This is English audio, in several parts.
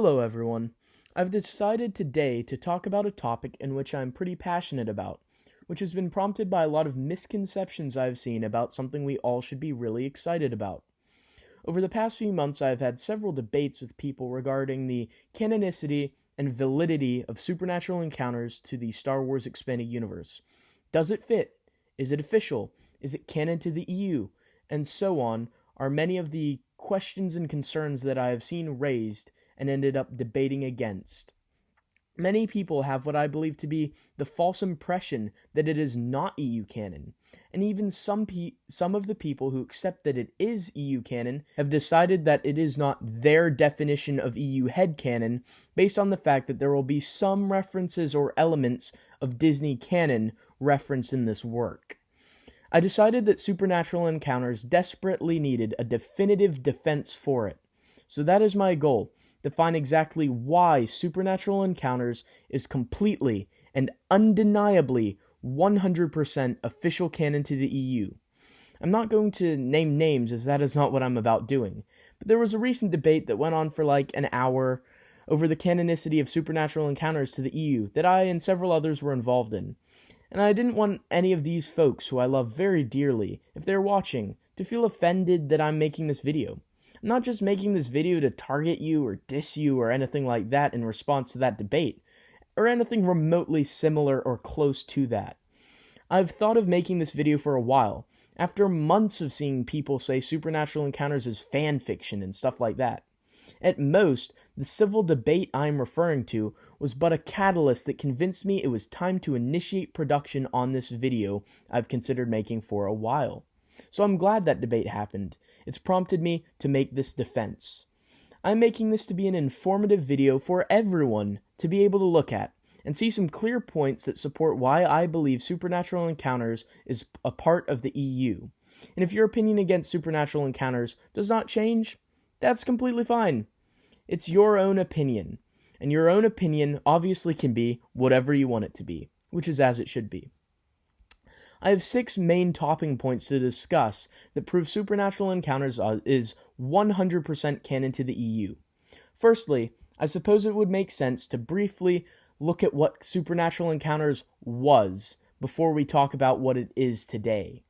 Hello everyone. I've decided today to talk about a topic in which I'm pretty passionate about, which has been prompted by a lot of misconceptions I've seen about something we all should be really excited about. Over the past few months, I've had several debates with people regarding the canonicity and validity of supernatural encounters to the Star Wars expanded universe. Does it fit? Is it official? Is it canon to the EU? And so on are many of the questions and concerns that I have seen raised and ended up debating against. Many people have what I believe to be the false impression that it is not EU canon, and even some of the people who accept that it is EU canon have decided that it is not their definition of EU headcanon based on the fact that there will be some references or elements of Disney canon referenced in this work. I decided that supernatural encounters desperately needed a definitive defense for it. So that is my goal, to find exactly why supernatural encounters is completely and undeniably 100% official canon to the EU. I'm not going to name names as that is not what I'm about doing, but there was a recent debate that went on for like an hour over the canonicity of supernatural encounters to the EU that I and several others were involved in. And I didn't want any of these folks who I love very dearly, if they're watching, to feel offended that I'm making this video. I'm not just making this video to target you or diss you or anything like that in response to that debate, or anything remotely similar or close to that. I've thought of making this video for a while, after months of seeing people say supernatural encounters is fan fiction and stuff like that. At most, the civil debate I'm referring to was but a catalyst that convinced me it was time to initiate production on this video I've considered making for a while. So I'm glad that debate happened. It's prompted me to make this defense. I'm making this to be an informative video for everyone to be able to look at and see some clear points that support why I believe supernatural encounters is a part of the EU. And if your opinion against supernatural encounters does not change, that's completely fine. It's your own opinion, and your own opinion obviously can be whatever you want it to be, which is as it should be. I have 6 main talking points to discuss that prove supernatural encounters is 100% canon to the EU. Firstly, I suppose it would make sense to briefly look at what supernatural encounters was before we talk about what it is today.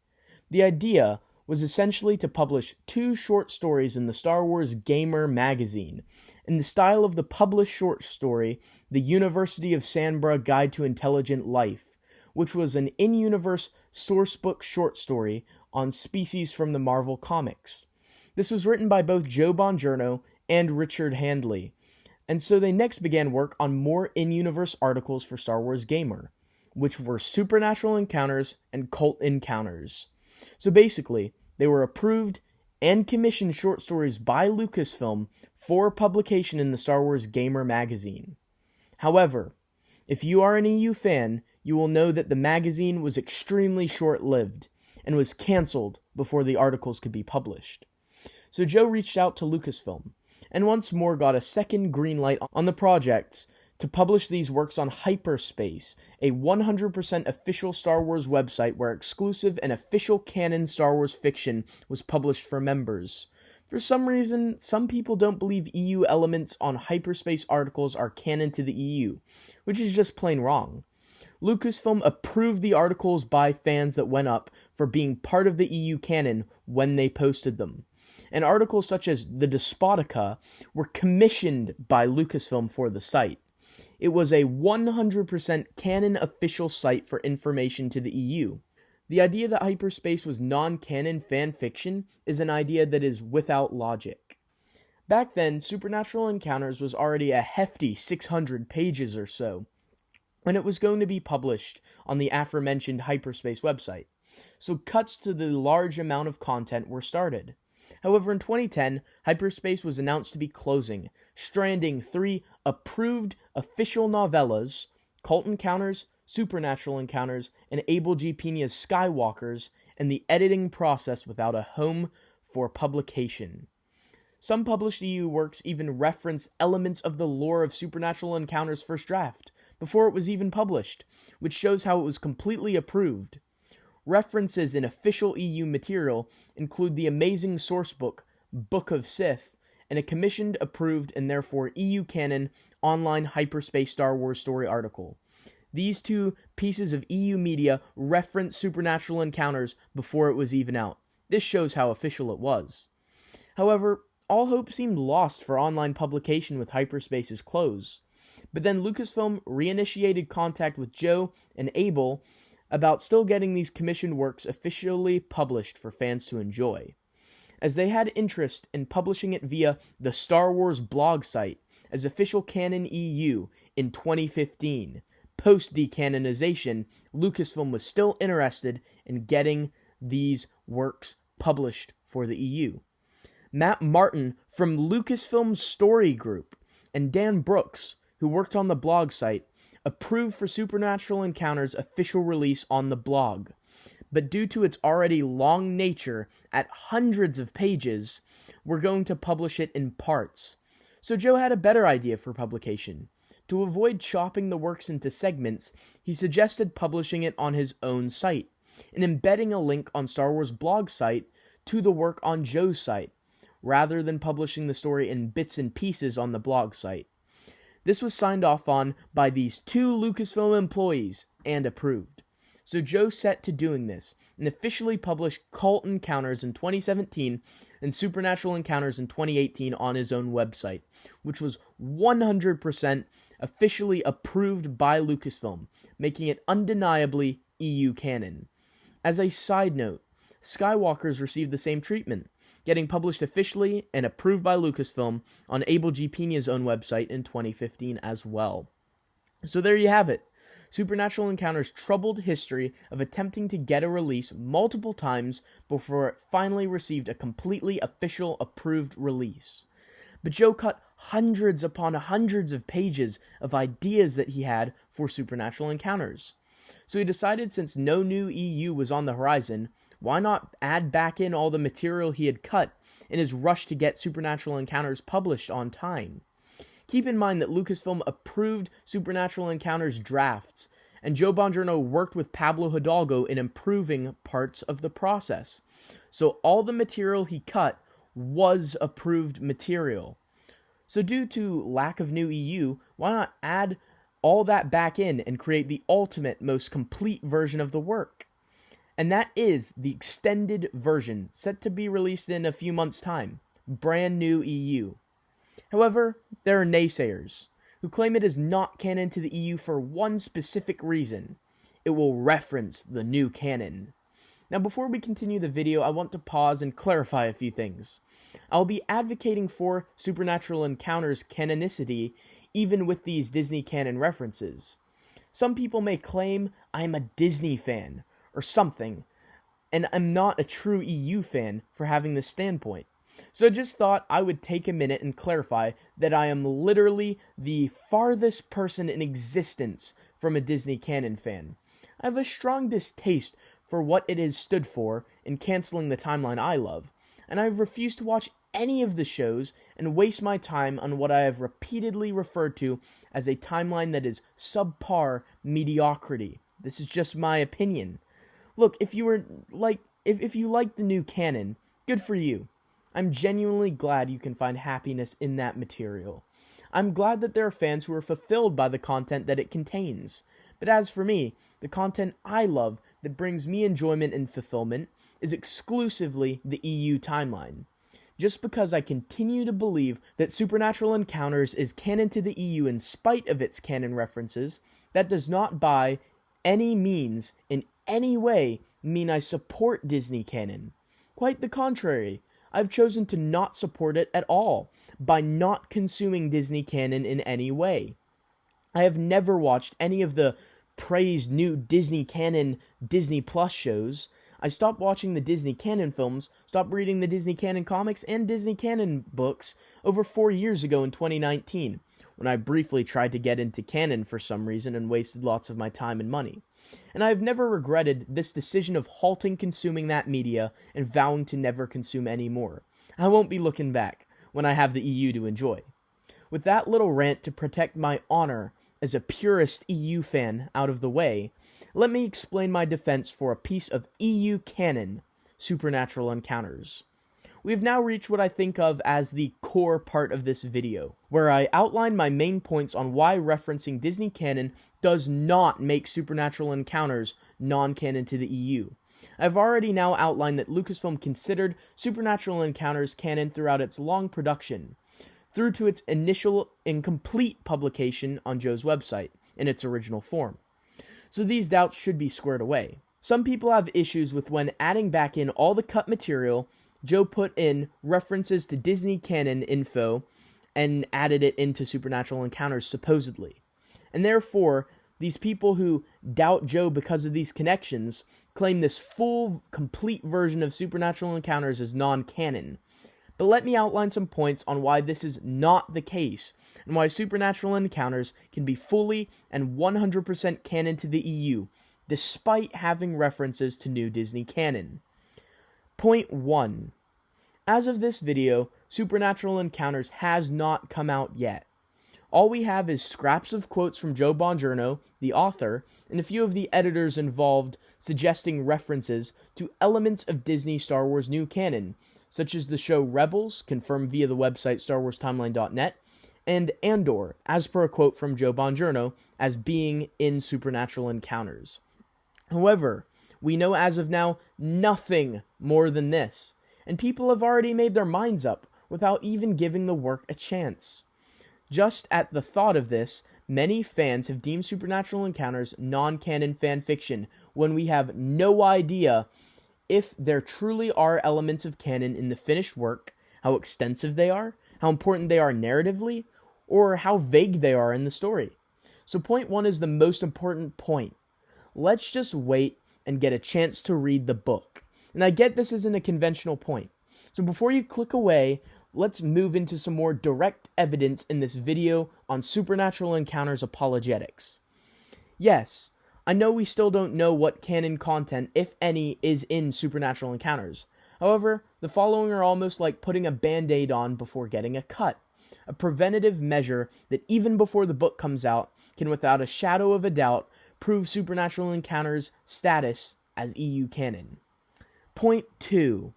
The idea was essentially to publish 2 short stories in the Star Wars Gamer magazine, in the style of the published short story, The University of Sanbra Guide to Intelligent Life, which was an in-universe sourcebook short story on species from the Marvel Comics. This was written by both Joe Bongiorno and Richard Handley, and so they next began work on more in-universe articles for Star Wars Gamer, which were supernatural encounters and cult encounters. So basically, they were approved and commissioned short stories by Lucasfilm for publication in the Star Wars Gamer magazine. However, if you are an EU fan, you will know that the magazine was extremely short-lived and was canceled before the articles could be published. So Joe reached out to Lucasfilm and once more got a second green light on the projects to publish these works on Hyperspace, a 100% official Star Wars website where exclusive and official canon Star Wars fiction was published for members. For some reason, some people don't believe EU elements on Hyperspace articles are canon to the EU, which is just plain wrong. Lucasfilm approved the articles by fans that went up for being part of the EU canon when they posted them. And articles such as The Despotica were commissioned by Lucasfilm for the site. It was a 100% canon official site for information to the EU. The idea that Hyperspace was non-canon fan fiction is an idea that is without logic. Back then, Supernatural Encounters was already a hefty 600 pages or so when it was going to be published on the aforementioned Hyperspace website, so cuts to the large amount of content were started. However, in 2010, Hyperspace was announced to be closing, stranding 3 approved official novellas, Cult Encounters, Supernatural Encounters, and Abel G. Pena's Skywalkers, and the editing process without a home for publication. Some published EU works even reference elements of the lore of Supernatural Encounters' first draft, before it was even published, which shows how it was completely approved. References in official EU material include the amazing sourcebook, Book of Sith, and a commissioned, approved, and therefore EU canon online hyperspace Star Wars story article. These two pieces of EU media reference supernatural encounters before it was even out. This shows how official it was. However, all hope seemed lost for online publication with Hyperspace's close. But then Lucasfilm reinitiated contact with Joe and Abel about still getting these commissioned works officially published for fans to enjoy, as they had interest in publishing it via the Star Wars blog site as official canon EU in 2015. Post-decanonization, Lucasfilm was still interested in getting these works published for the EU. Matt Martin from Lucasfilm's Story Group and Dan Brooks, who worked on the blog site, approved for Supernatural Encounters' official release on the blog. But due to its already long nature at hundreds of pages, we're going to publish it in parts. So Joe had a better idea for publication. To avoid chopping the works into segments, he suggested publishing it on his own site, and embedding a link on Star Wars blog site to the work on Joe's site, rather than publishing the story in bits and pieces on the blog site. This was signed off on by these two Lucasfilm employees and approved. So Joe set to doing this and officially published Cult Encounters in 2017 and Supernatural Encounters in 2018 on his own website, which was 100% officially approved by Lucasfilm, making it undeniably EU canon. As a side note, Skywalkers received the same treatment, getting published officially and approved by Lucasfilm on Abel G. Pena's own website in 2015 as well. So there you have it. Supernatural Encounters' troubled history of attempting to get a release multiple times before it finally received a completely official approved release. But Joe cut hundreds upon hundreds of pages of ideas that he had for Supernatural Encounters. So he decided, since no new EU was on the horizon, why not add back in all the material he had cut in his rush to get Supernatural Encounters published on time? Keep in mind that Lucasfilm approved Supernatural Encounters drafts, and Joe Bongiorno worked with Pablo Hidalgo in improving parts of the process. So all the material he cut was approved material. So due to lack of new EU, why not add all that back in and create the ultimate, most complete version of the work? And that is the extended version, set to be released in a few months' time. Brand new EU. However, there are naysayers who claim it is not canon to the EU for one specific reason. It will reference the new canon. Now, before we continue the video, I want to pause and clarify a few things. I'll be advocating for Supernatural Encounters canonicity even with these Disney canon references. Some people may claim I am a Disney fan or something, and I'm not a true EU fan for having this standpoint. So I just thought I would take a minute and clarify that I am literally the farthest person in existence from a Disney canon fan. I have a strong distaste for what it has stood for in canceling the timeline I love, and I've refused to watch any of the shows and waste my time on what I have repeatedly referred to as a timeline that is subpar mediocrity. This is just my opinion. Look, if you like the new canon, good for you. I'm genuinely glad you can find happiness in that material. I'm glad that there are fans who are fulfilled by the content that it contains. But as for me, the content I love that brings me enjoyment and fulfillment is exclusively the EU timeline. Just because I continue to believe that Supernatural Encounters is canon to the EU in spite of its canon references, that does not by any means, in any way, mean I support Disney canon. Quite the contrary. I've chosen to not support it at all by not consuming Disney canon in any way. I have never watched any of the praised new Disney canon Disney Plus shows. I stopped watching the Disney canon films, stopped reading the Disney canon comics and Disney canon books over 4 years ago in 2019, when I briefly tried to get into canon for some reason and wasted lots of my time and money. And I have never regretted this decision of halting consuming that media and vowing to never consume any more. I won't be looking back when I have the EU to enjoy. With that little rant to protect my honor as a purist EU fan out of the way, let me explain my defense for a piece of EU canon, Supernatural Encounters. we've now reached what I think of as the core part of this video, where I outline my main points on why referencing Disney canon does not make Supernatural Encounters non-canon to the EU. I've already now outlined that Lucasfilm considered Supernatural Encounters canon throughout its long production, through to its initial incomplete publication on Joe's website, in its original form. So these doubts should be squared away. Some people have issues with when adding back in all the cut material, Joe put in references to Disney canon info and added it into Supernatural Encounters supposedly. And therefore, these people who doubt Joe because of these connections claim this full, complete version of Supernatural Encounters as non-canon. But let me outline some points on why this is not the case, and why Supernatural Encounters can be fully and 100% canon to the EU, despite having references to new Disney canon. Point 1. As of this video, Supernatural Encounters has not come out yet. All we have is scraps of quotes from Joe Bongiorno, the author, and a few of the editors involved suggesting references to elements of Disney Star Wars new canon, such as the show Rebels, confirmed via the website StarWarsTimeline.net, and Andor, as per a quote from Joe Bongiorno, as being in Supernatural Encounters. However, we know as of now nothing more than this, and people have already made their minds up without even giving the work a chance. Just at the thought of this, many fans have deemed Supernatural Encounters non-canon fan fiction when we have no idea if there truly are elements of canon in the finished work, how extensive they are, how important they are narratively, or how vague they are in the story. So point 1 is the most important point. Let's just wait and get a chance to read the book. And I get this isn't a conventional point. So before you click away, let's move into some more direct evidence in this video on Supernatural Encounters apologetics. Yes, I know we still don't know what canon content, if any, is in Supernatural Encounters. However, the following are almost like putting a band-aid on before getting a cut. A preventative measure that even before the book comes out can without a shadow of a doubt prove Supernatural Encounters' status as EU canon. Point 2.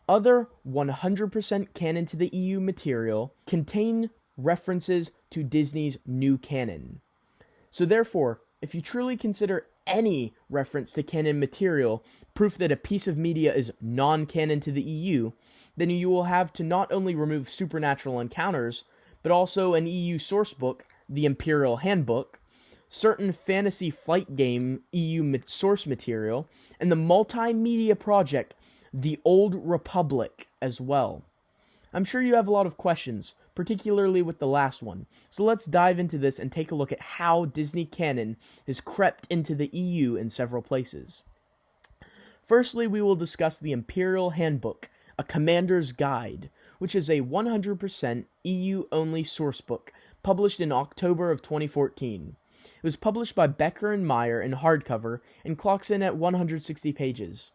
Other 100% canon to the EU material contain references to Disney's new canon. So therefore, if you truly consider any reference to canon material proof that a piece of media is non-canon to the EU, then you will have to not only remove Supernatural Encounters, but also an EU sourcebook, the Imperial Handbook, certain fantasy flight game EU source material, and the multimedia project, The Old Republic, as well. I'm sure you have a lot of questions, particularly with the last one, so let's dive into this and take a look at how Disney canon has crept into the EU in several places. Firstly, we will discuss the Imperial Handbook, a commander's guide, which is a 100% EU-only sourcebook published in October of 2014. It was published by Becker and Meyer in hardcover and clocks in at 160 pages.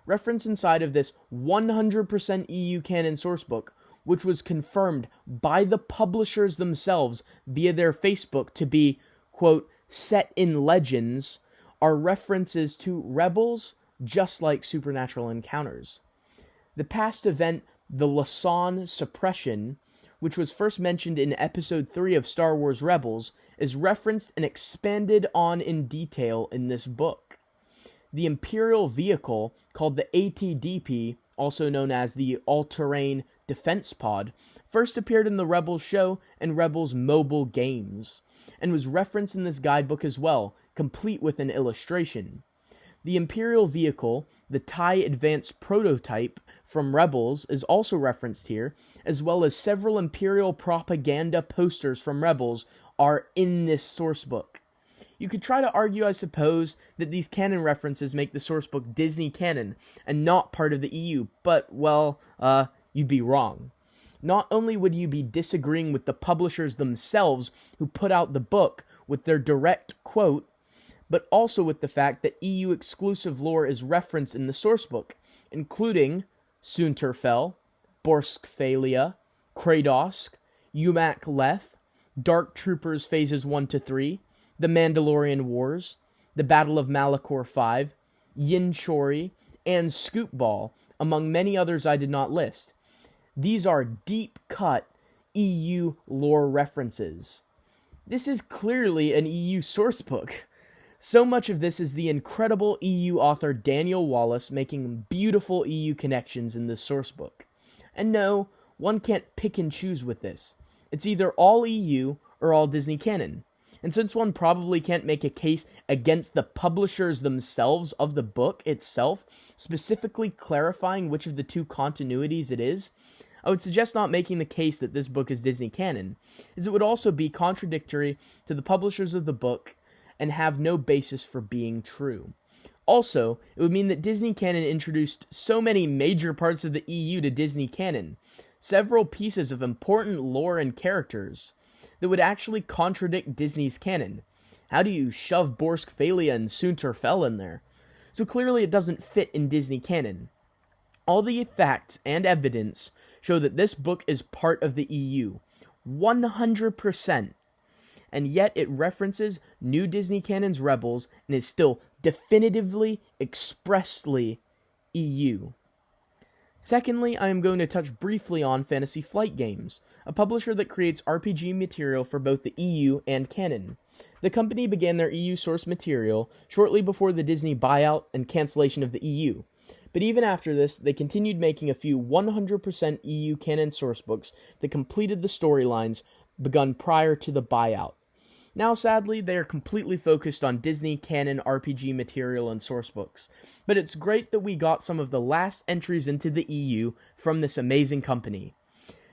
Reference inside of this 100% EU canon sourcebook, which was confirmed by the publishers themselves via their Facebook to be, quote, set in legends, are references to Rebels, just like Supernatural Encounters. The past event, the Lasan Suppression, which was first mentioned in Episode 3 of Star Wars Rebels, is referenced and expanded on in detail in this book. The Imperial Vehicle, called the ATDP, also known as the All-Terrain Defense Pod, first appeared in the Rebels show and Rebels mobile games, and was referenced in this guidebook as well, complete with an illustration. The Imperial Vehicle, the TIE Advanced Prototype from Rebels, is also referenced here, as well as several Imperial propaganda posters from Rebels are in this sourcebook. You could try to argue, I suppose, that these canon references make the sourcebook Disney canon and not part of the EU, but, well, you'd be wrong. Not only would you be disagreeing with the publishers themselves who put out the book with their direct quote, but also with the fact that EU-exclusive lore is referenced in the sourcebook, including Sunterfell, Borskfalia, Kradosk, Umak Leth, Dark Troopers Phases 1-3, The Mandalorian Wars, The Battle of Malachor 5, Yin Chori, and Scoop Ball, among many others I did not list. These are deep-cut EU lore references. This is clearly an EU sourcebook. So much of this is the incredible EU author Daniel Wallace making beautiful EU connections in this sourcebook. And no, one can't pick and choose with this. It's either all EU or all Disney canon. And since one probably can't make a case against the publishers themselves of the book itself, specifically clarifying which of the two continuities it is, I would suggest not making the case that this book is Disney canon, as it would also be contradictory to the publishers of the book and have no basis for being true. Also, it would mean that Disney canon introduced so many major parts of the EU to Disney canon, several pieces of important lore and characters, that would actually contradict Disney's canon. How do you shove Borsk Phalia and Sunter Fell in there? So clearly it doesn't fit in Disney canon. All the facts and evidence show that this book is part of the EU, 100%, and yet it references New Disney Canon's Rebels and is still definitively, expressly EU. Secondly, I am going to touch briefly on Fantasy Flight Games, a publisher that creates RPG material for both the EU and canon. The company began their EU source material shortly before the Disney buyout and cancellation of the EU. But even after this, they continued making a few 100% EU canon sourcebooks that completed the storylines begun prior to the buyout. Now, sadly, they are completely focused on Disney canon RPG material and sourcebooks, but it's great that we got some of the last entries into the EU from this amazing company.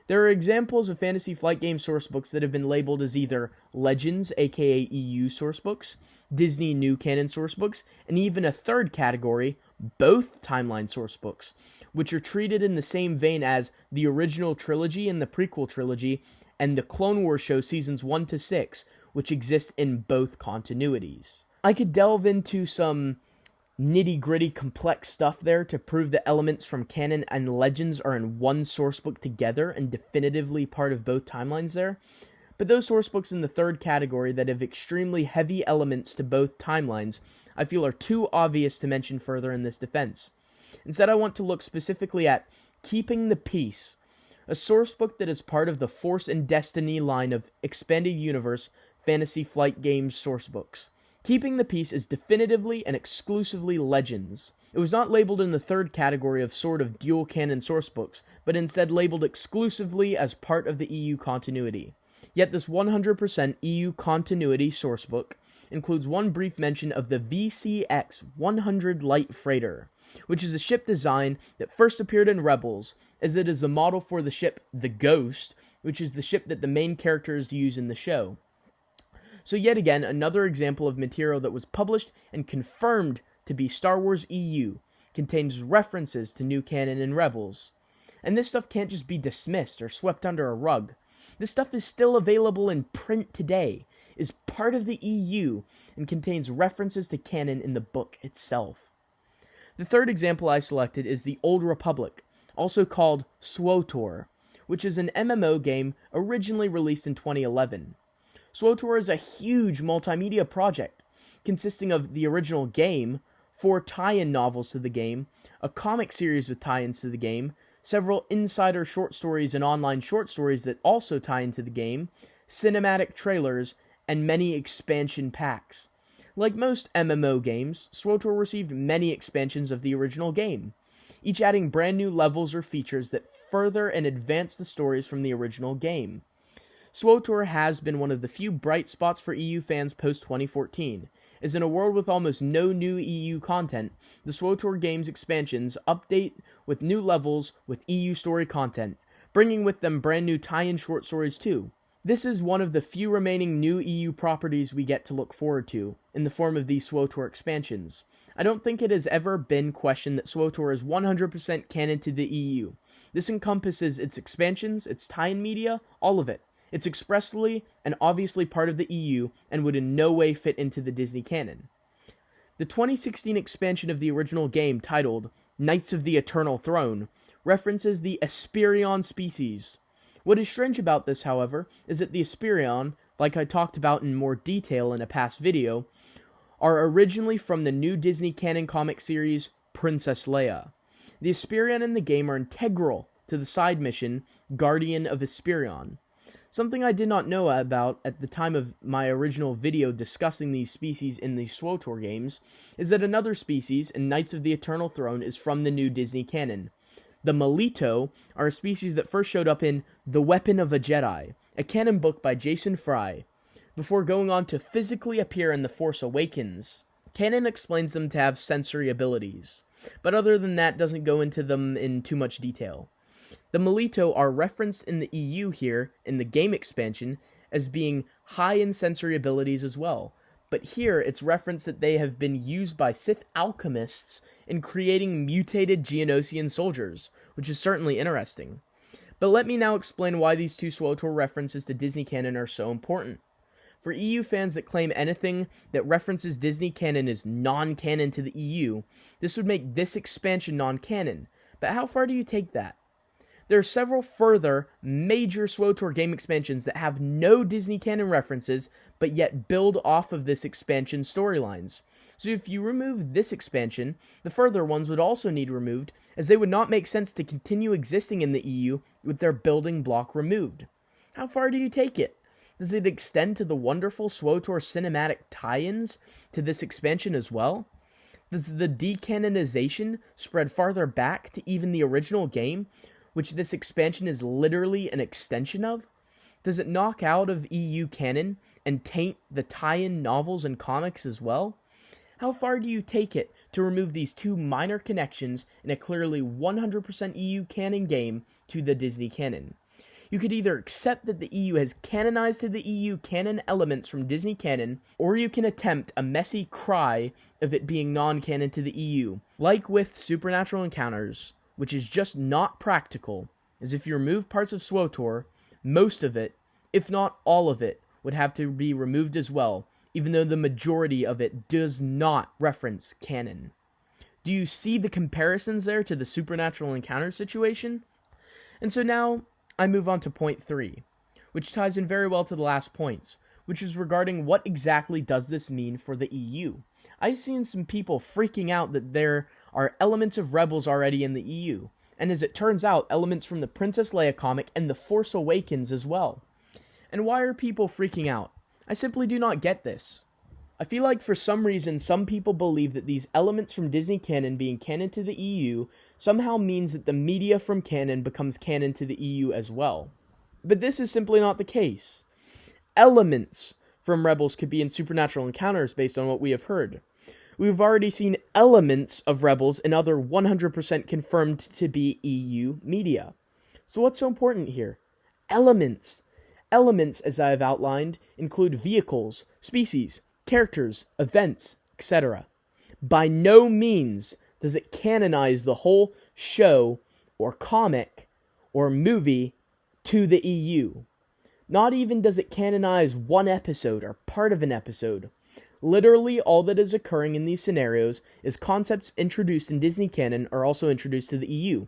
There are examples of Fantasy Flight Game sourcebooks that have been labeled as either Legends, aka EU sourcebooks, Disney New Canon sourcebooks, and even a third category, both timeline sourcebooks, which are treated in the same vein as the original trilogy and the prequel trilogy, and the Clone Wars show seasons 1 to 6, which exist in both continuities. I could delve into some nitty-gritty complex stuff there to prove that elements from canon and legends are in one sourcebook together and definitively part of both timelines there, but those sourcebooks in the third category that have extremely heavy elements to both timelines I feel are too obvious to mention further in this defense. Instead, I want to look specifically at Keeping the Peace, a sourcebook that is part of the Force and Destiny line of Expanded Universe Fantasy Flight Games sourcebooks. Keeping the Peace is definitively and exclusively Legends. It was not labeled in the third category of sort of dual canon sourcebooks, but instead labeled exclusively as part of the EU continuity. Yet this 100% EU continuity sourcebook includes one brief mention of the VCX-100 Light Freighter, which is a ship design that first appeared in Rebels, as it is a model for the ship The Ghost, which is the ship that the main characters use in the show. So yet again, another example of material that was published and confirmed to be Star Wars EU, contains references to new canon and Rebels. And this stuff can't just be dismissed or swept under a rug. This stuff is still available in print today, is part of the EU, and contains references to canon in the book itself. The third example I selected is the Old Republic, also called SWOTOR, which is an MMO game originally released in 2011. SWOTOR is a huge multimedia project, consisting of the original game, 4 tie-in novels to the game, a comic series with tie-ins to the game, several insider short stories and online short stories that also tie into the game, cinematic trailers, and many expansion packs. Like most MMO games, SWOTOR received many expansions of the original game, each adding brand new levels or features that further and advance the stories from the original game. SWOTOR has been one of the few bright spots for EU fans post-2014, as in a world with almost no new EU content, the SWOTOR game's expansions update with new levels with EU story content, bringing with them brand new tie-in short stories too. This is one of the few remaining new EU properties we get to look forward to, in the form of these SWOTOR expansions. I don't think it has ever been questioned that SWOTOR is 100% canon to the EU. This encompasses its expansions, its tie-in media, all of it. It's expressly and obviously part of the EU and would in no way fit into the Disney canon. The 2016 expansion of the original game, titled Knights of the Eternal Throne, references the Esperion species. What is strange about this, however, is that the Esperion, like I talked about in more detail in a past video, are originally from the new Disney canon comic series Princess Leia. The Esperion in the game are integral to the side mission, Guardian of Esperion. Something I did not know about at the time of my original video discussing these species in the SWTOR games is that another species in Knights of the Eternal Throne is from the new Disney canon. The Melito are a species that first showed up in The Weapon of a Jedi, a canon book by Jason Fry, before going on to physically appear in The Force Awakens. Canon explains them to have sensory abilities, but other than that doesn't go into them in too much detail. The Melito are referenced in the EU here, in the game expansion, as being high in sensory abilities as well. But here, it's referenced that they have been used by Sith alchemists in creating mutated Geonosian soldiers, which is certainly interesting. But let me now explain why these two SWTOR references to Disney canon are so important. For EU fans that claim anything that references Disney canon is non-canon to the EU, this would make this expansion non-canon. But how far do you take that? There are several further major SWTOR game expansions that have no Disney canon references, but yet build off of this expansion storylines. So if you remove this expansion, the further ones would also need removed, as they would not make sense to continue existing in the EU with their building block removed. How far do you take it? Does it extend to the wonderful SWTOR cinematic tie-ins to this expansion as well? Does the decanonization spread farther back to even the original game, which this expansion is literally an extension of? Does it knock out of EU canon and taint the tie-in novels and comics as well? How far do you take it to remove these two minor connections in a clearly 100% EU canon game to the Disney canon? You could either accept that the EU has canonized to the EU canon elements from Disney canon, or you can attempt a messy cry of it being non-canon to the EU, like with Supernatural Encounters, which is just not practical, as if you remove parts of SWTOR, most of it, if not all of it, would have to be removed as well, even though the majority of it does not reference canon. Do you see the comparisons there to the Supernatural Encounters situation? And so now, I move on to point 3, which ties in very well to the last points, which is regarding what exactly does this mean for the EU. I've seen some people freaking out that there are elements of Rebels already in the EU, and as it turns out, elements from the Princess Leia comic and The Force Awakens as well. And why are people freaking out? I simply do not get this. I feel like for some reason some people believe that these elements from Disney canon being canon to the EU somehow means that the media from canon becomes canon to the EU as well. But this is simply not the case. Elements from Rebels could be in Supernatural Encounters based on what we have heard. We've already seen elements of Rebels in other 100% confirmed to be EU media. So what's so important here? Elements. Elements, as I have outlined, include vehicles, species, characters, events, etc. By no means does it canonize the whole show or comic or movie to the EU. Not even does it canonize one episode or part of an episode. Literally, all that is occurring in these scenarios is concepts introduced in Disney canon are also introduced to the EU.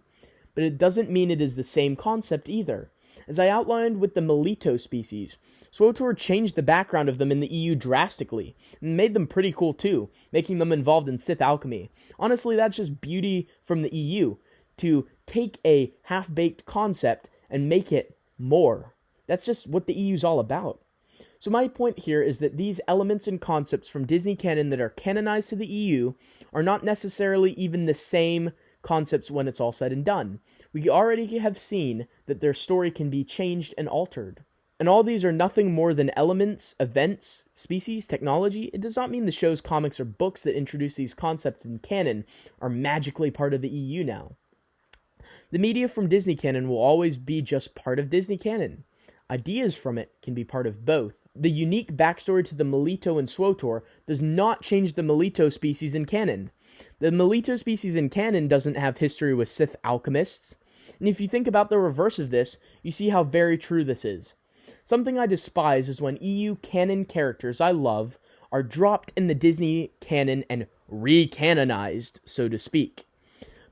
But it doesn't mean it is the same concept either. As I outlined with the Melito species, SWTOR changed the background of them in the EU drastically, and made them pretty cool too, making them involved in Sith alchemy. Honestly, that's just beauty from the EU, to take a half-baked concept and make it more. That's just what the EU's all about. So my point here is that these elements and concepts from Disney canon that are canonized to the EU are not necessarily even the same concepts when it's all said and done. We already have seen that their story can be changed and altered. And all these are nothing more than elements, events, species, technology. It does not mean the shows, comics, or books that introduce these concepts in canon are magically part of the EU now. The media from Disney canon will always be just part of Disney canon. Ideas from it can be part of both. The unique backstory to the Melito and SWTOR does not change the Melito species in canon. The Melito species in canon doesn't have history with Sith alchemists. And if you think about the reverse of this, you see how very true this is. Something I despise is when EU canon characters I love are dropped in the Disney canon and re-canonized, so to speak.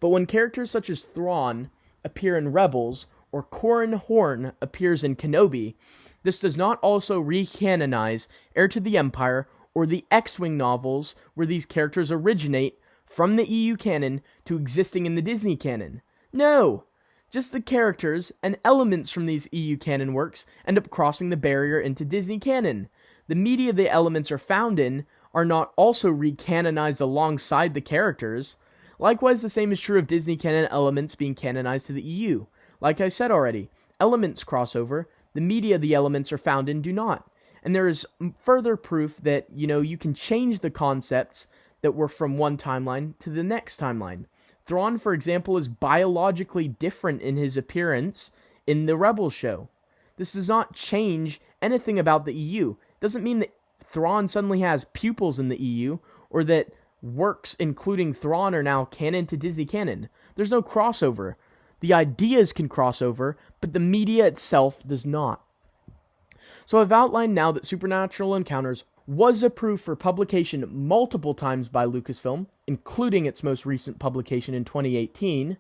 But when characters such as Thrawn appear in Rebels, or Corran Horn appears in Kenobi, this does not also re-canonize Heir to the Empire or the X-Wing novels where these characters originate from the EU canon to existing in the Disney canon. No! Just the characters and elements from these EU canon works end up crossing the barrier into Disney canon. The media the elements are found in are not also recanonized alongside the characters. Likewise, the same is true of Disney canon elements being canonized to the EU. Like I said already, elements crossover, the media the elements are found in do not. And there is further proof that, you can change the concepts that were from one timeline to the next timeline. Thrawn, for example, is biologically different in his appearance in the Rebels show. This does not change anything about the EU. It doesn't mean that Thrawn suddenly has pupils in the EU, or that works including Thrawn are now canon to Disney canon. There's no crossover. The ideas can cross over, but the media itself does not. So I've outlined now that Supernatural Encounters was approved for publication multiple times by Lucasfilm, including its most recent publication in 2018,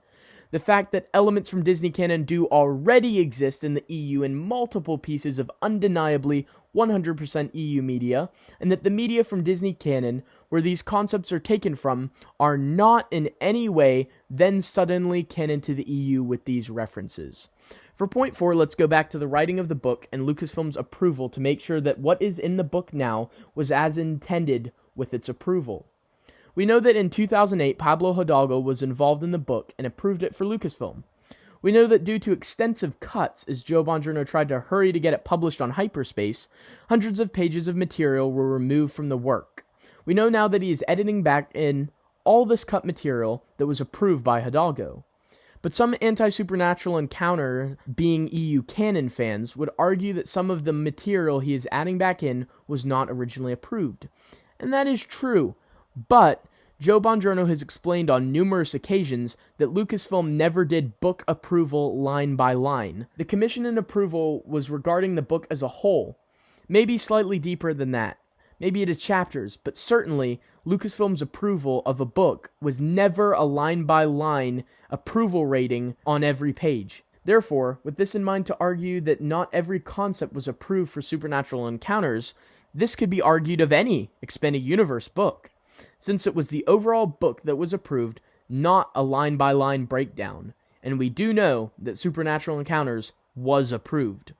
the fact that elements from Disney canon do already exist in the EU in multiple pieces of undeniably 100% EU media, and that the media from Disney canon, where these concepts are taken from, are not in any way then suddenly canon to the EU with these references. For point 4, let's go back to the writing of the book and Lucasfilm's approval to make sure that what is in the book now was as intended with its approval. We know that in 2008, Pablo Hidalgo was involved in the book and approved it for Lucasfilm. We know that due to extensive cuts, as Joe Bongiorno tried to hurry to get it published on hyperspace, hundreds of pages of material were removed from the work. We know now that he is editing back in all this cut material that was approved by Hidalgo. But some anti-Supernatural Encounter, being EU canon fans, would argue that some of the material he is adding back in was not originally approved. And that is true, but Joe Bongiorno has explained on numerous occasions that Lucasfilm never did book approval line by line. The commission and approval was regarding the book as a whole, maybe slightly deeper than that, maybe into chapters, but certainly Lucasfilm's approval of a book was never a line-by-line approval rating on every page. Therefore, with this in mind to argue that not every concept was approved for Supernatural Encounters, this could be argued of any Expanded Universe book, since it was the overall book that was approved, not a line-by-line breakdown, and we do know that Supernatural Encounters was approved.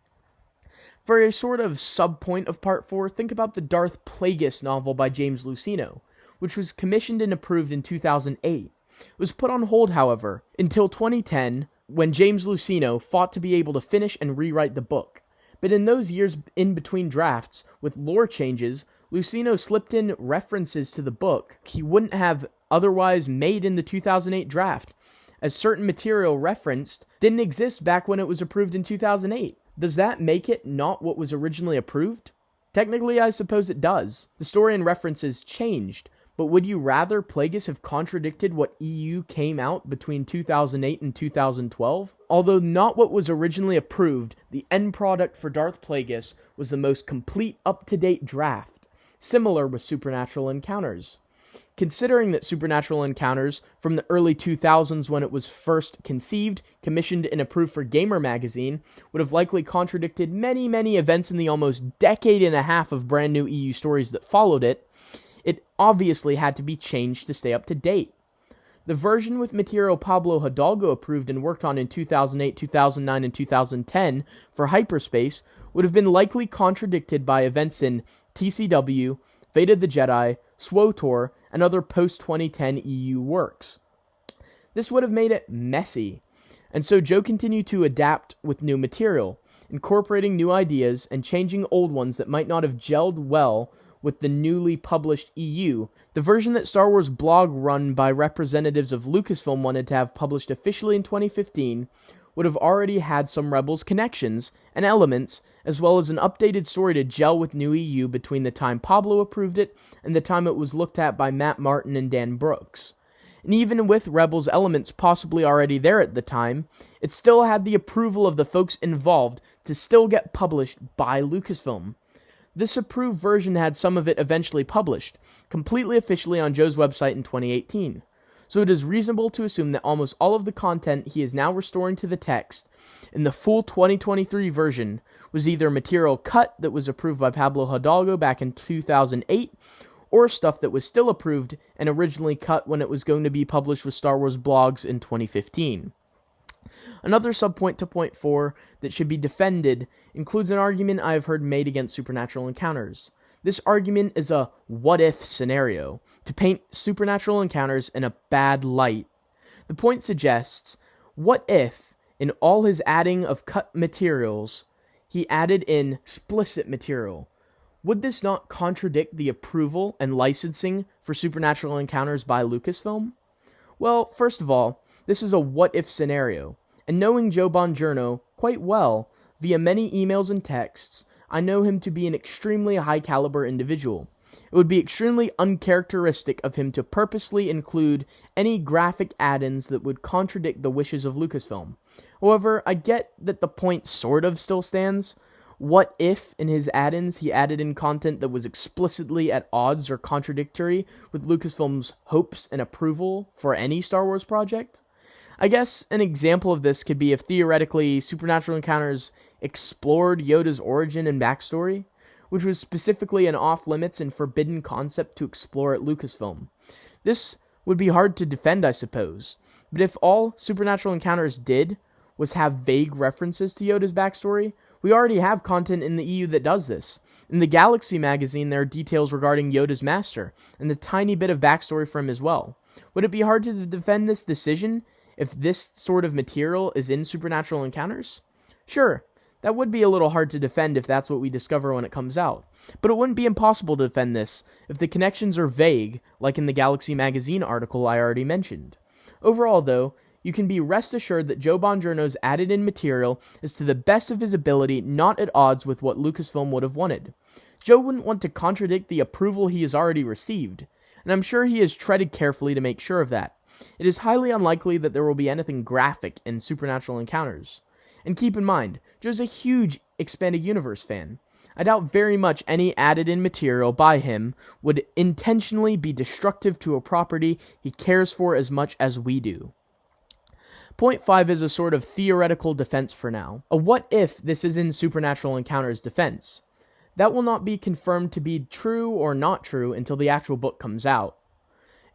For a sort of sub-point of Part 4, think about the Darth Plagueis novel by James Luceno, which was commissioned and approved in 2008. It was put on hold, however, until 2010, when James Luceno fought to be able to finish and rewrite the book. But in those years in between drafts, with lore changes, Luceno slipped in references to the book he wouldn't have otherwise made in the 2008 draft, as certain material referenced didn't exist back when it was approved in 2008. Does that make it not what was originally approved? Technically, I suppose it does. The story and references changed, but would you rather Plagueis have contradicted what EU came out between 2008 and 2012? Although not what was originally approved, the end product for Darth Plagueis was the most complete up-to-date draft, similar with Supernatural Encounters. Considering that Supernatural Encounters, from the early 2000s when it was first conceived, commissioned, and approved for Gamer magazine, would have likely contradicted many, many events in the almost decade and a half of brand new EU stories that followed it, it obviously had to be changed to stay up to date. The version with material Pablo Hidalgo approved and worked on in 2008, 2009, and 2010 for hyperspace would have been likely contradicted by events in TCW, Fate of the Jedi, SWOTOR, and other post-2010 EU works. This would have made it messy, and so Joe continued to adapt with new material, incorporating new ideas and changing old ones that might not have gelled well with the newly published EU. The version that Star Wars blog run by representatives of Lucasfilm wanted to have published officially in 2015 would have already had some Rebels connections and elements, as well as an updated story to gel with new EU between the time Pablo approved it and the time it was looked at by Matt Martin and Dan Brooks. And even with Rebels elements possibly already there at the time, it still had the approval of the folks involved to still get published by Lucasfilm. This approved version had some of it eventually published, completely officially on Joe's website in 2018. So it is reasonable to assume that almost all of the content he is now restoring to the text in the full 2023 version was either material cut that was approved by Pablo Hidalgo back in 2008, or stuff that was still approved and originally cut when it was going to be published with Star Wars blogs in 2015. Another subpoint to point 4 that should be defended includes an argument I have heard made against supernatural encounters. This argument is a what-if scenario, to paint supernatural encounters in a bad light. The point suggests, what if, in all his adding of cut materials, he added in explicit material? Would this not contradict the approval and licensing for supernatural encounters by Lucasfilm? Well, first of all, this is a what-if scenario, and knowing Joe Bongiorno quite well, via many emails and texts, I know him to be an extremely high-caliber individual. It would be extremely uncharacteristic of him to purposely include any graphic add-ins that would contradict the wishes of Lucasfilm. However, I get that the point sort of still stands. What if, in his add-ins, he added in content that was explicitly at odds or contradictory with Lucasfilm's hopes and approval for any Star Wars project? I guess an example of this could be if theoretically Supernatural Encounters explored Yoda's origin and backstory, which was specifically an off-limits and forbidden concept to explore at Lucasfilm. This would be hard to defend, I suppose, but if all Supernatural Encounters did was have vague references to Yoda's backstory, we already have content in the EU that does this. In the Galaxy magazine, there are details regarding Yoda's master, and a tiny bit of backstory for him as well. Would it be hard to defend this decision if this sort of material is in Supernatural Encounters? Sure, that would be a little hard to defend if that's what we discover when it comes out. But it wouldn't be impossible to defend this if the connections are vague, like in the Galaxy magazine article I already mentioned. Overall, though, you can be rest assured that Joe Bongiorno's added-in material is to the best of his ability not at odds with what Lucasfilm would have wanted. Joe wouldn't want to contradict the approval he has already received, and I'm sure he has treaded carefully to make sure of that. It is highly unlikely that there will be anything graphic in Supernatural Encounters. And keep in mind, Joe's a huge Expanded Universe fan. I doubt very much any added-in material by him would intentionally be destructive to a property he cares for as much as we do. Point 5 is a sort of theoretical defense for now. A what if this is in Supernatural Encounters defense. That will not be confirmed to be true or not true until the actual book comes out.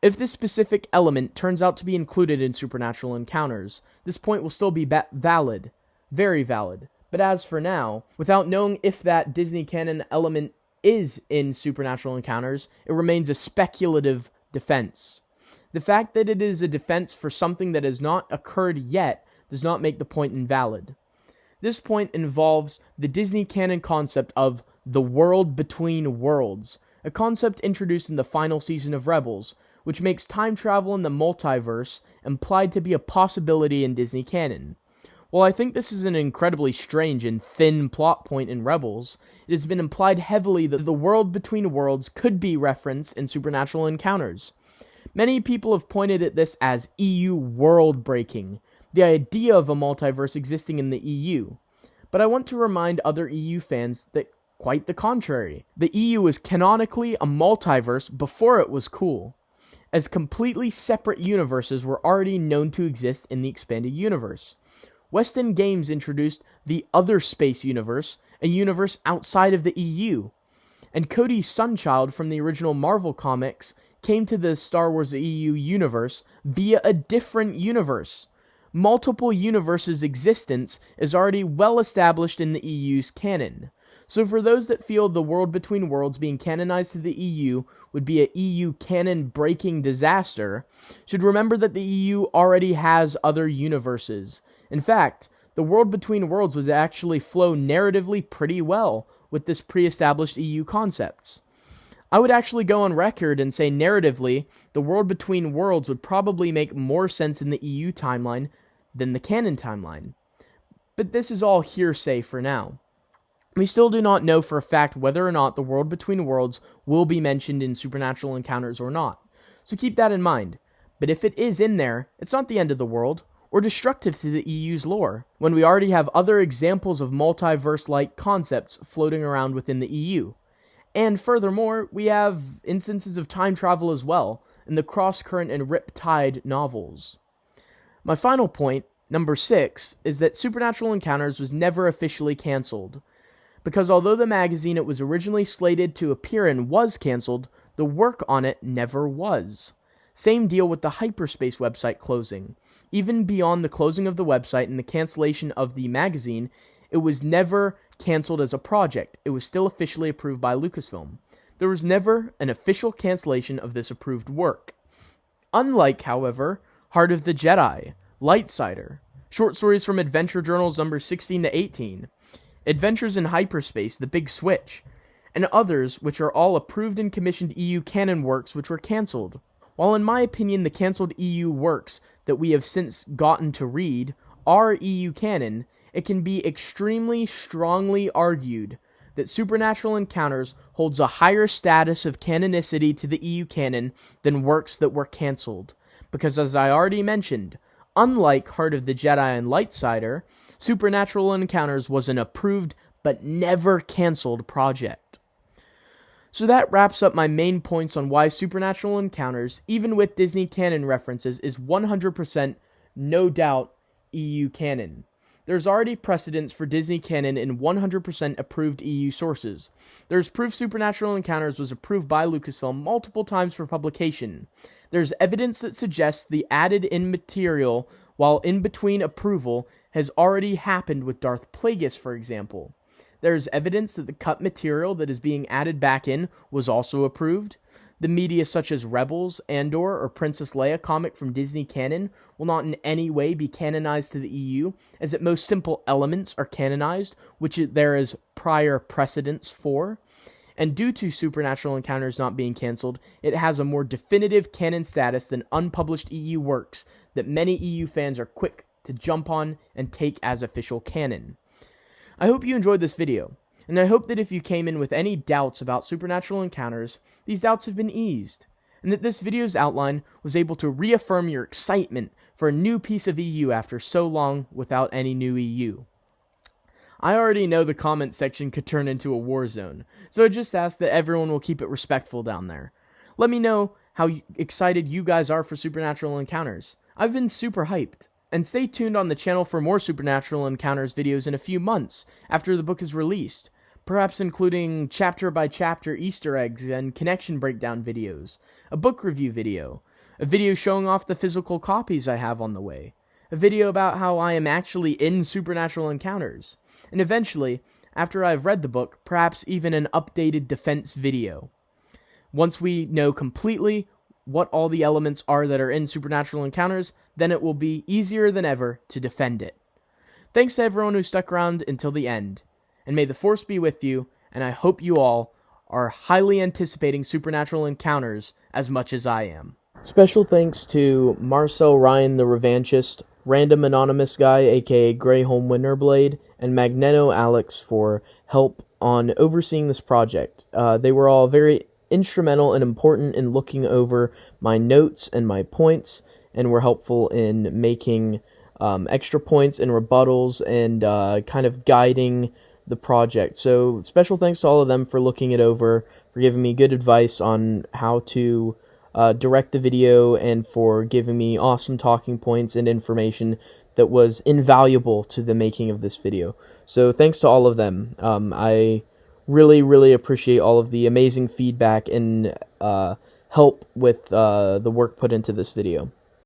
If this specific element turns out to be included in Supernatural Encounters, this point will still be valid. Very valid. But as for now, without knowing if that Disney canon element is in Supernatural Encounters, it remains a speculative defense. The fact that it is a defense for something that has not occurred yet does not make the point invalid. This point involves the Disney canon concept of the world between worlds, a concept introduced in the final season of Rebels, which makes time travel in the multiverse implied to be a possibility in Disney canon. While I think this is an incredibly strange and thin plot point in Rebels, it has been implied heavily that the world between worlds could be referenced in Supernatural Encounters. Many people have pointed at this as EU world-breaking, the idea of a multiverse existing in the EU. But I want to remind other EU fans that quite the contrary. The EU was canonically a multiverse before it was cool, as completely separate universes were already known to exist in the expanded universe. West End Games introduced the Other Space Universe, a universe outside of the EU. And Cody's Sunchild from the original Marvel comics came to the Star Wars EU universe via a different universe. Multiple universes' existence is already well established in the EU's canon. So for those that feel the world between worlds being canonized to the EU would be a EU canon-breaking disaster, should remember that the EU already has other universes. In fact, the world between worlds would actually flow narratively pretty well with this pre-established EU concepts. I would actually go on record and say narratively, the world between worlds would probably make more sense in the EU timeline than the canon timeline. But this is all hearsay for now. We still do not know for a fact whether or not the world between worlds will be mentioned in Supernatural Encounters or not, so keep that in mind. But if it is in there, it's not the end of the world, or destructive to the EU's lore, when we already have other examples of multiverse-like concepts floating around within the EU. And furthermore, we have instances of time travel as well, in the Cross-Current and Riptide novels. My final point, number 6, is that Supernatural Encounters was never officially cancelled. Because although the magazine it was originally slated to appear in was cancelled, the The work on it never was. Same deal with the Hyperspace website closing. Even beyond the closing of the website and the cancellation of the magazine, it was never canceled as a project. It was still officially approved by Lucasfilm. There was never an official cancellation of this approved work. Unlike, however, Heart of the Jedi, Lightsider, short stories from Adventure Journals numbers 16 to 18, Adventures in Hyperspace, The Big Switch, and others which are all approved and commissioned EU canon works which were cancelled. While in my opinion the cancelled EU works that we have since gotten to read are EU canon, it can be extremely strongly argued that Supernatural Encounters holds a higher status of canonicity to the EU canon than works that were cancelled. Because as I already mentioned, unlike Heart of the Jedi and Lightsider, Supernatural Encounters was an approved but never cancelled project. So that wraps up my main points on why Supernatural Encounters, even with Disney canon references, is 100% no doubt EU canon. There's already precedence for Disney canon in 100% approved EU sources. There's proof Supernatural Encounters was approved by Lucasfilm multiple times for publication. There's evidence that suggests the added-in material while in between approval has already happened with Darth Plagueis, for example. There's evidence that the cut material that is being added back in was also approved. The media such as Rebels, Andor, or Princess Leia comic from Disney canon will not in any way be canonized to the EU, as its most simple elements are canonized, which there is prior precedence for. And due to Supernatural Encounters not being cancelled, it has a more definitive canon status than unpublished EU works that many EU fans are quick to jump on and take as official canon. I hope you enjoyed this video, and I hope that if you came in with any doubts about Supernatural Encounters, these doubts have been eased, and that this video's outline was able to reaffirm your excitement for a new piece of EU after so long without any new EU. I already know the comment section could turn into a war zone, so I just ask that everyone will keep it respectful down there. Let me know how excited you guys are for Supernatural Encounters. I've been super hyped. And stay tuned on the channel for more Supernatural Encounters videos in a few months after the book is released, perhaps including chapter-by-chapter Easter eggs and connection breakdown videos, a book review video, a video showing off the physical copies I have on the way, a video about how I am actually in Supernatural Encounters, and eventually, after I've read the book, perhaps even an updated defense video. Once we know completely what all the elements are that are in Supernatural Encounters, then it will be easier than ever to defend it. Thanks to everyone who stuck around until the end, and may the Force be with you, and I hope you all are highly anticipating Supernatural Encounters as much as I am. Special thanks to Marcel Ryan the Revanchist, Random Anonymous Guy aka Greyholm Winterblade, and Magneto Alex for help on overseeing this project. They were all very instrumental and important in looking over my notes and my points, and were helpful in making extra points and rebuttals and kind of guiding the project. So special thanks to all of them for looking it over, for giving me good advice on how to direct the video, and for giving me awesome talking points and information that was invaluable to the making of this video. So thanks to all of them. I really appreciate all of the amazing feedback and help with the work put into this video.